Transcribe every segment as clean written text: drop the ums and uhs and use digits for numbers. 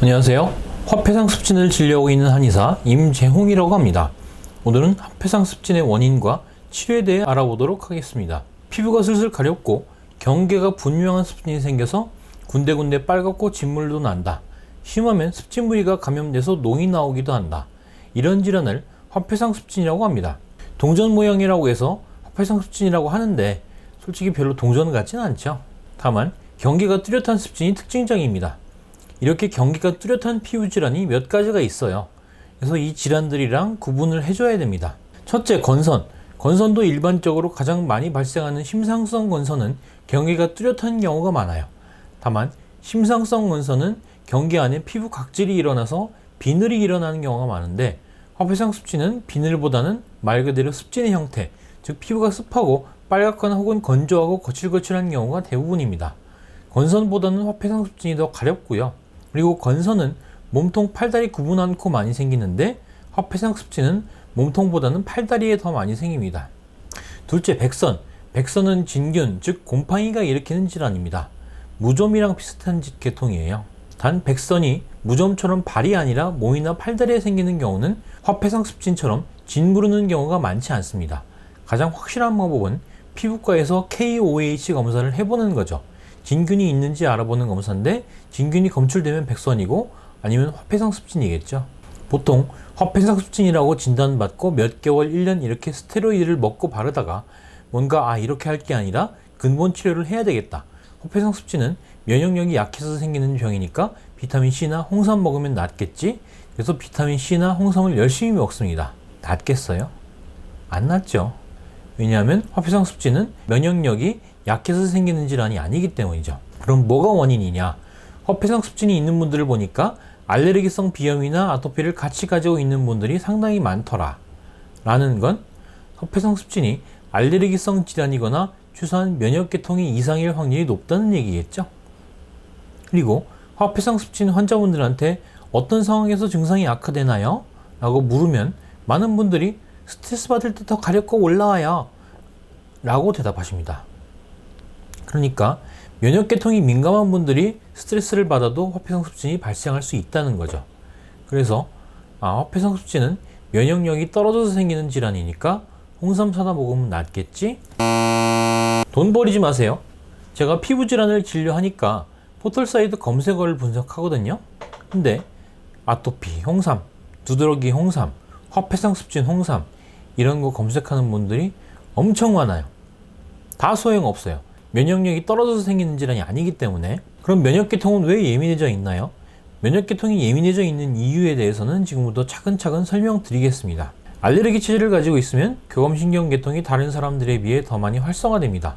안녕하세요. 화폐상습진을 진료하고 있는 한의사 임재홍이라고 합니다. 오늘은 화폐상습진의 원인과 치료에 대해 알아보도록 하겠습니다. 피부가 슬슬 가렵고 경계가 분명한 습진이 생겨서 군데군데 빨갛고 진물도 난다. 심하면 습진 부위가 감염돼서 농이 나오기도 한다. 이런 질환을 화폐상습진이라고 합니다. 동전 모양이라고 해서 화폐상습진이라고 하는데 솔직히 별로 동전 같진 않죠. 다만 경계가 뚜렷한 습진이 특징적입니다. 이렇게 경계가 뚜렷한 피부 질환이 몇 가지가 있어요. 그래서 이 질환들이랑 구분을 해줘야 됩니다. 첫째, 건선. 건선도 일반적으로 가장 많이 발생하는 심상성 건선은 경계가 뚜렷한 경우가 많아요. 다만 심상성 건선은 경계 안에 피부 각질이 일어나서 비늘이 일어나는 경우가 많은데, 화폐상습진은 비늘보다는 말 그대로 습진의 형태, 즉 피부가 습하고 빨갛거나 혹은 건조하고 거칠거칠한 경우가 대부분입니다. 건선보다는 화폐상습진이 더 가렵고요. 그리고 건선은 몸통, 팔다리 구분 않고 많이 생기는데, 화폐상습진은 몸통보다는 팔다리에 더 많이 생깁니다. 둘째, 백선. 백선은 진균, 즉 곰팡이가 일으키는 질환입니다. 무좀이랑 비슷한 계통이에요. 단 백선이 무좀처럼 발이 아니라 몸이나 팔다리에 생기는 경우는 화폐상습진처럼 진부르는 경우가 많지 않습니다. 가장 확실한 방법은 피부과에서 KOH 검사를 해보는 거죠. 진균이 있는지 알아보는 검사인데, 진균이 검출되면 백선이고 아니면 화폐상습진이겠죠. 보통 화폐상습진이라고 진단받고 몇 개월, 1년 이렇게 스테로이드를 먹고 바르다가 뭔가 이렇게 할 게 아니라 근본 치료를 해야 되겠다. 화폐상습진은 면역력이 약해서 생기는 병이니까 비타민C나 홍삼 먹으면 낫겠지. 그래서 비타민C나 홍삼을 열심히 먹습니다. 낫겠어요? 안 낫죠. 왜냐하면 화폐상습진은 면역력이 약해서 생기는 질환이 아니기 때문이죠. 그럼 뭐가 원인이냐? 화폐상습진이 있는 분들을 보니까 알레르기성 비염이나 아토피를 같이 가지고 있는 분들이 상당히 많더라. 라는 건 화폐상습진이 알레르기성 질환이거나 추수한 면역계통이 이상일 확률이 높다는 얘기겠죠. 그리고 화폐상습진 환자분들한테 어떤 상황에서 증상이 악화되나요? 라고 물으면 많은 분들이 스트레스 받을 때 더 가렵고 올라와요 라고 대답하십니다. 그러니까 면역계통이 민감한 분들이 스트레스를 받아도 화폐상습진이 발생할 수 있다는 거죠. 그래서 화폐상습진은 면역력이 떨어져서 생기는 질환이니까 홍삼 사다 먹으면 낫겠지? 돈 버리지 마세요. 제가 피부 질환을 진료하니까 포털 사이트 검색어를 분석하거든요. 근데 아토피 홍삼, 두드러기 홍삼, 화폐상습진 홍삼 이런 거 검색하는 분들이 엄청 많아요. 다 소용없어요. 면역력이 떨어져서 생기는 질환이 아니기 때문에. 그럼 면역계통은 왜 예민해져 있나요? 면역계통이 예민해져 있는 이유에 대해서는 지금부터 차근차근 설명드리겠습니다. 알레르기 체질을 가지고 있으면 교감신경계통이 다른 사람들에 비해 더 많이 활성화됩니다.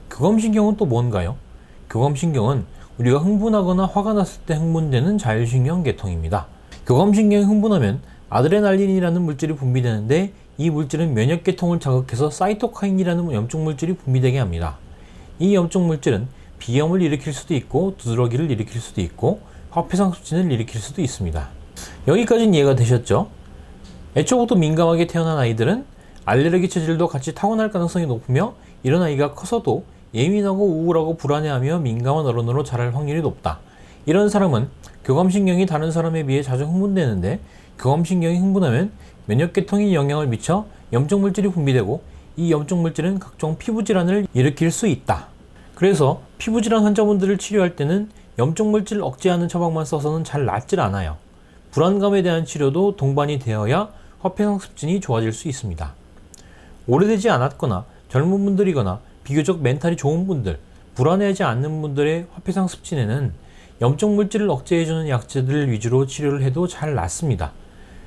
교감신경은 또 뭔가요? 교감신경은 우리가 흥분하거나 화가 났을 때 흥분되는 자율신경계통입니다. 교감신경이 흥분하면 아드레날린이라는 물질이 분비되는데, 이 물질은 면역계통을 자극해서 사이토카인이라는 염증 물질이 분비되게 합니다. 이 염증 물질은 비염을 일으킬 수도 있고 두드러기를 일으킬 수도 있고 화폐상습진을 일으킬 수도 있습니다. 여기까지는 이해가 되셨죠? 애초부터 민감하게 태어난 아이들은 알레르기 체질도 같이 타고날 가능성이 높으며, 이런 아이가 커서도 예민하고 우울하고 불안해하며 민감한 어른으로 자랄 확률이 높다. 이런 사람은 교감신경이 다른 사람에 비해 자주 흥분되는데, 교감신경이 흥분하면 면역계통에 영향을 미쳐 염증물질이 분비되고, 이 염증물질은 각종 피부질환을 일으킬 수 있다. 그래서 피부질환 환자분들을 치료할 때는 염증물질 억제하는 처방만 써서는 잘 낫질 않아요. 불안감에 대한 치료도 동반이 되어야 화폐상습진이 좋아질 수 있습니다. 오래되지 않았거나 젊은 분들이거나 비교적 멘탈이 좋은 분들, 불안해하지 않는 분들의 화폐상습진에는 염증물질을 억제해주는 약재들 위주로 치료를 해도 잘 낫습니다.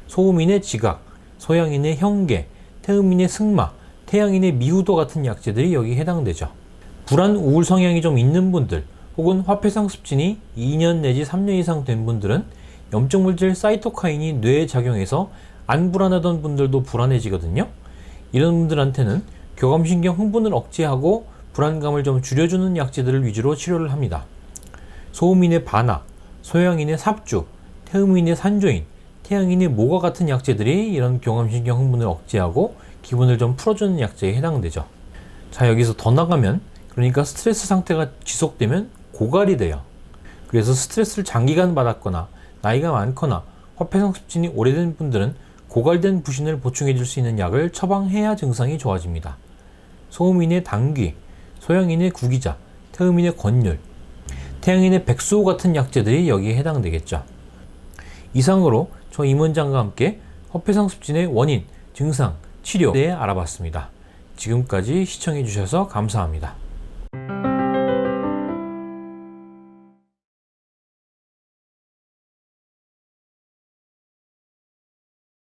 소음인의 지각, 소양인의 현계, 태음인의 승마, 태양인의 미우도 같은 약재들이 여기 해당되죠. 불안, 우울 성향이 좀 있는 분들, 혹은 화폐상습진이 2년 내지 3년 이상 된 분들은 염증물질 사이토카인이 뇌에 작용해서 안 불안하던 분들도 불안해지거든요. 이런 분들한테는 교감신경 흥분을 억제하고 불안감을 좀 줄여주는 약재들을 위주로 치료를 합니다. 소음인의 반악, 소양인의 삽주, 태음인의 산조인, 태양인의 모과 같은 약재들이 이런 교감신경 흥분을 억제하고 기분을 좀 풀어주는 약재에 해당되죠. 자, 여기서 더 나가면, 그러니까 스트레스 상태가 지속되면 고갈이 돼요. 그래서 스트레스를 장기간 받았거나 나이가 많거나 화폐성 습진이 오래된 분들은 고갈된 부신을 보충해 줄 수 있는 약을 처방해야 증상이 좋아집니다. 소음인의 당귀, 소양인의 구기자, 태음인의 권율, 태양인의 백수호 같은 약재들이 여기에 해당되겠죠. 이상으로 저 임원장과 함께 화폐성 습진의 원인, 증상, 치료에 대해 알아봤습니다. 지금까지 시청해 주셔서 감사합니다.